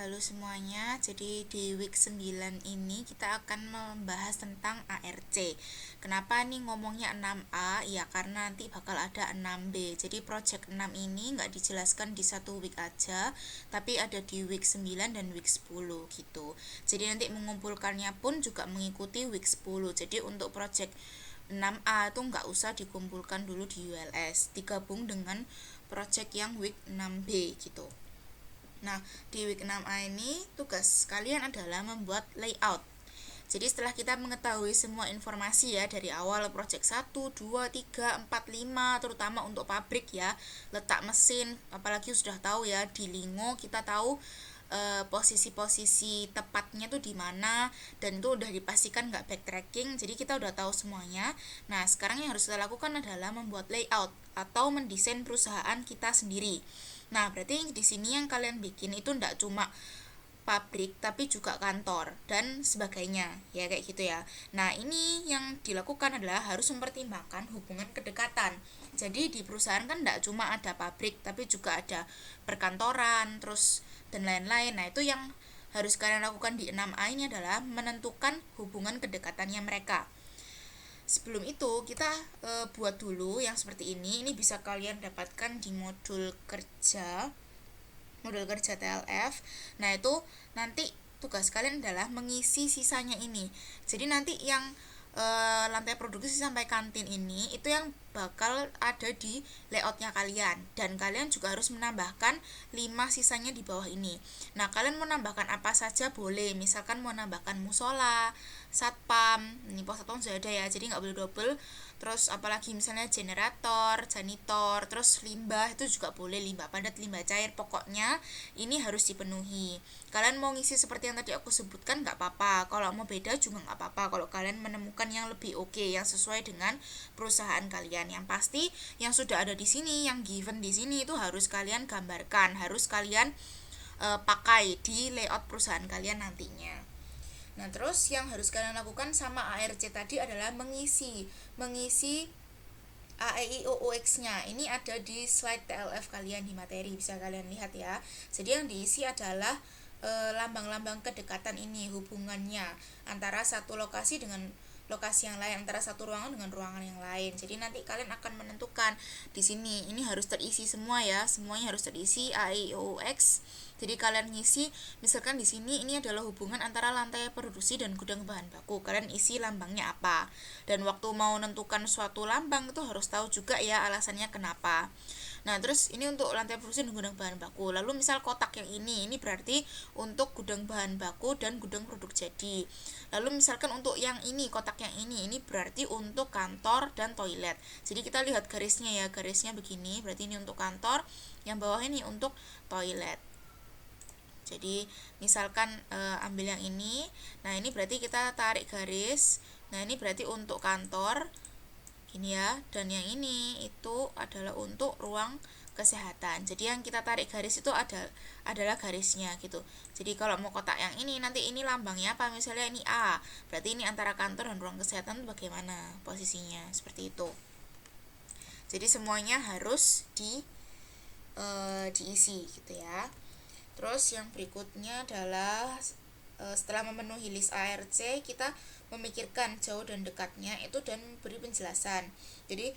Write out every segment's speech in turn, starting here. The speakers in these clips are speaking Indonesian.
Halo semuanya, jadi di week 9 ini kita akan membahas tentang ARC. Kenapa nih ngomongnya 6A? Ya karena nanti bakal ada 6B. Jadi project 6 ini nggak dijelaskan di satu week aja, tapi ada di week 9 dan week 10 gitu. Jadi nanti mengumpulkannya pun juga mengikuti week 10. Jadi untuk project 6A itu nggak usah dikumpulkan dulu di ULS, digabung dengan project yang week 6B gitu. Nah, di week 6A ini tugas kalian adalah membuat layout. Jadi setelah kita mengetahui semua informasi ya dari awal project 1, 2, 3, 4, 5 terutama untuk pabrik ya, letak mesin, apalagi sudah tahu ya di Lingo kita tahu posisi-posisi tepatnya tuh di mana dan itu udah dipastikan nggak backtracking, jadi kita udah tahu semuanya. Nah, sekarang yang harus kita lakukan adalah membuat layout atau mendesain perusahaan kita sendiri. Nah, berarti di sini yang kalian bikin itu enggak cuma pabrik tapi juga kantor dan sebagainya ya kayak gitu ya. Nah, ini yang dilakukan adalah harus mempertimbangkan hubungan kedekatan. Jadi di perusahaan kan enggak cuma ada pabrik tapi juga ada perkantoran terus dan lain-lain. Nah, itu yang harus kalian lakukan di 6A ini adalah menentukan hubungan kedekatannya mereka. Sebelum itu kita buat dulu yang seperti ini. Ini bisa kalian dapatkan di modul kerja TLF. Nah, itu nanti tugas kalian adalah mengisi sisanya ini. Jadi nanti yang lantai produksi sampai kantin ini itu yang bakal ada di layoutnya kalian, dan kalian juga harus menambahkan 5 sisanya di bawah ini. Nah, kalian mau menambahkan apa saja boleh, misalkan mau menambahkan musola, satpam, ini pos satpam sudah ada ya, jadi nggak boleh double. Terus apalagi misalnya generator, janitor, terus limbah itu juga boleh, limbah padat, limbah cair, pokoknya ini harus dipenuhi. Kalian mau ngisi seperti yang tadi aku sebutkan nggak apa-apa, kalau mau beda juga nggak apa-apa kalau kalian menemukan yang lebih oke, yang sesuai dengan perusahaan kalian. Yang pasti yang sudah ada di sini, yang given di sini itu harus kalian gambarkan, harus kalian pakai di layout perusahaan kalian nantinya. Nah, terus yang harus kalian lakukan sama ARC tadi adalah mengisi A, E, I, O, U, X-nya. Ini ada di slide TLF kalian di materi, bisa kalian lihat ya. Jadi yang diisi adalah lambang-lambang kedekatan ini, hubungannya antara satu lokasi dengan lokasi yang lain, antara satu ruangan dengan ruangan yang lain. Jadi nanti kalian akan menentukan di sini ini harus terisi semua ya, semuanya harus terisi A, I, O, U, X. Jadi kalian ngisi, misalkan di sini ini adalah hubungan antara lantai produksi dan gudang bahan baku. Kalian isi lambangnya apa. Dan waktu mau menentukan suatu lambang itu harus tahu juga ya alasannya kenapa. Nah, terus ini untuk lantai produksi dan gudang bahan baku. Lalu misal kotak yang ini berarti untuk gudang bahan baku dan gudang produk jadi. Lalu misalkan untuk yang ini, kotak yang ini berarti untuk kantor dan toilet. Jadi kita lihat garisnya ya, garisnya begini, berarti ini untuk kantor, yang bawah ini untuk toilet. Jadi misalkan ambil yang ini, nah ini berarti kita tarik garis, nah ini berarti untuk kantor, gini ya, dan yang ini itu adalah untuk ruang kesehatan. Jadi yang kita tarik garis itu adalah garisnya gitu. Jadi kalau mau kotak yang ini, nanti ini lambangnya apa, misalnya ini A, berarti ini antara kantor dan ruang kesehatan bagaimana posisinya, seperti itu. Jadi semuanya harus diisi gitu ya. Terus yang berikutnya adalah setelah memenuhi list ARC, kita memikirkan jauh dan dekatnya itu dan beri penjelasan. Jadi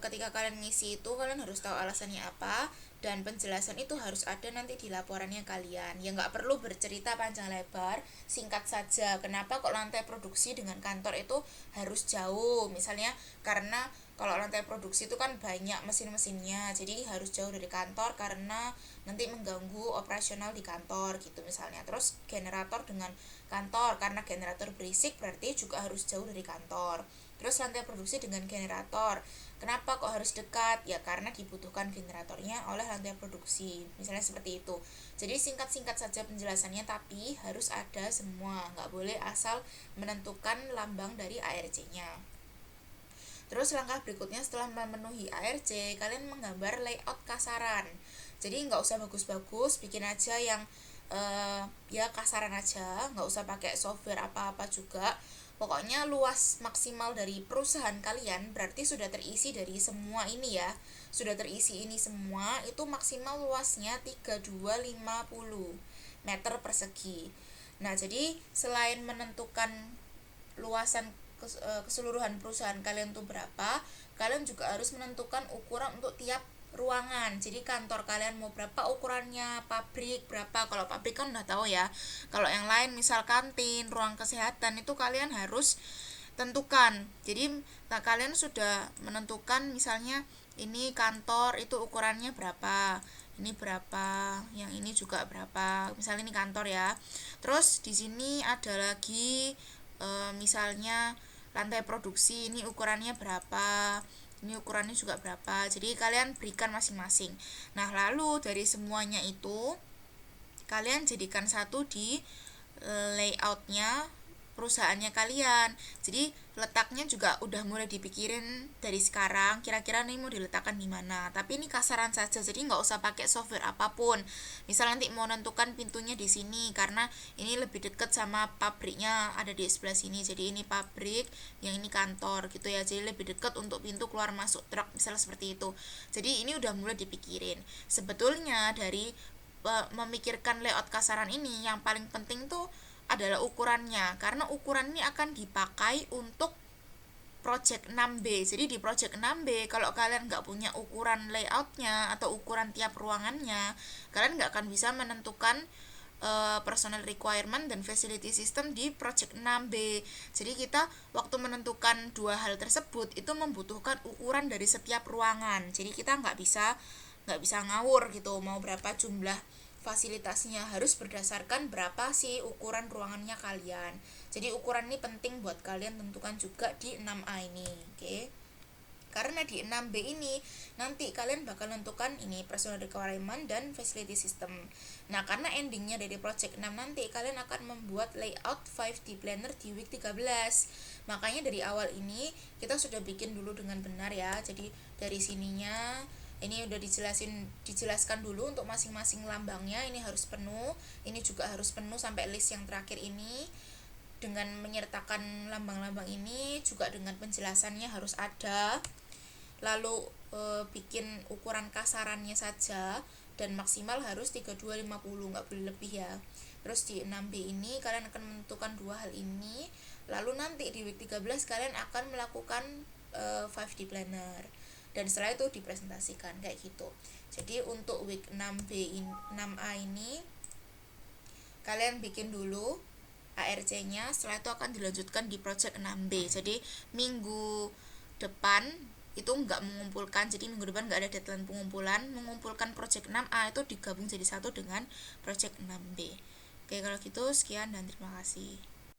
ketika kalian ngisi itu kalian harus tahu alasannya apa, dan penjelasan itu harus ada nanti di laporannya kalian. Ya nggak perlu bercerita panjang lebar, singkat saja. Kenapa kok lantai produksi dengan kantor itu harus jauh? Misalnya karena kalau lantai produksi itu kan banyak mesin-mesinnya, jadi harus jauh dari kantor karena nanti mengganggu operasional di kantor gitu misalnya. Terus generator dengan kantor, karena generator berisik berarti juga harus jauh dari kantor. Terus lantai produksi dengan generator, kenapa kok harus dekat? Ya karena dibutuhkan generatornya oleh lantai produksi, misalnya seperti itu. Jadi singkat-singkat saja penjelasannya, tapi harus ada semua, nggak boleh asal menentukan lambang dari ARC-nya. Terus langkah berikutnya setelah memenuhi ARC, kalian menggambar layout kasaran. Jadi nggak usah bagus-bagus, bikin aja yang ya kasaran aja, nggak usah pakai software apa-apa juga. Pokoknya luas maksimal dari perusahaan kalian berarti sudah terisi dari semua ini ya. Sudah terisi ini semua, itu maksimal luasnya 3250. meter persegi. Nah, jadi selain menentukan luasan keseluruhan perusahaan kalian tuh berapa, kalian juga harus menentukan ukuran untuk tiap ruangan. Jadi kantor kalian mau berapa ukurannya, pabrik berapa. Kalau pabrik kan udah tahu ya. Kalau yang lain misal kantin, ruang kesehatan itu kalian harus tentukan. Jadi kalian sudah menentukan misalnya ini kantor itu ukurannya berapa, ini berapa, yang ini juga berapa. Misalnya ini kantor ya. Terus di sini ada lagi misalnya lantai produksi, ini ukurannya berapa, ini ukurannya juga berapa. Jadi kalian berikan masing-masing. Nah, lalu dari semuanya itu kalian jadikan satu di layoutnya perusahaannya kalian. Jadi letaknya juga udah mulai dipikirin dari sekarang, kira-kira nih mau diletakkan di mana. Tapi ini kasaran saja, jadi nggak usah pakai software apapun. Misal nanti mau nentukan pintunya di sini karena ini lebih dekat sama pabriknya ada di sebelah sini. Jadi ini pabrik, yang ini kantor gitu ya. Jadi lebih dekat untuk pintu keluar masuk truk, misalnya seperti itu. Jadi ini udah mulai dipikirin. Sebetulnya dari memikirkan layout kasaran ini yang paling penting tuh adalah ukurannya, karena ukuran ini akan dipakai untuk project 6B. Jadi di project 6B kalau kalian nggak punya ukuran layoutnya atau ukuran tiap ruangannya, kalian nggak akan bisa menentukan personal requirement dan facility system di project 6B. Jadi kita waktu menentukan dua hal tersebut itu membutuhkan ukuran dari setiap ruangan. Jadi kita nggak bisa ngawur gitu, mau berapa jumlah fasilitasnya, harus berdasarkan berapa sih ukuran ruangannya kalian. Jadi ukuran ini penting buat kalian tentukan juga di 6A ini, oke? Karena di 6B ini nanti kalian bakal tentukan ini personal requirement dan facility system. Nah, karena endingnya dari project 6 nanti kalian akan membuat layout 5D planner di week 13. Makanya dari awal ini kita sudah bikin dulu dengan benar ya. Jadi dari sininya ini udah dijelaskan dulu untuk masing-masing lambangnya, ini harus penuh, ini juga harus penuh sampai list yang terakhir ini. Dengan menyertakan lambang-lambang ini juga dengan penjelasannya harus ada. Lalu bikin ukuran kasarannya saja dan maksimal harus 3250, nggak boleh lebih ya. Terus di 6B ini kalian akan menentukan dua hal ini. Lalu nanti di week 13 kalian akan melakukan 5D planner. Dan setelah itu dipresentasikan kayak gitu. Jadi untuk week 6A ini kalian bikin dulu ARC-nya, setelah itu akan dilanjutkan di project 6B. Jadi minggu depan itu nggak mengumpulkan, jadi minggu depan nggak ada deadline pengumpulan, mengumpulkan project 6A itu digabung jadi satu dengan project 6B. Oke, kalau gitu sekian dan terima kasih.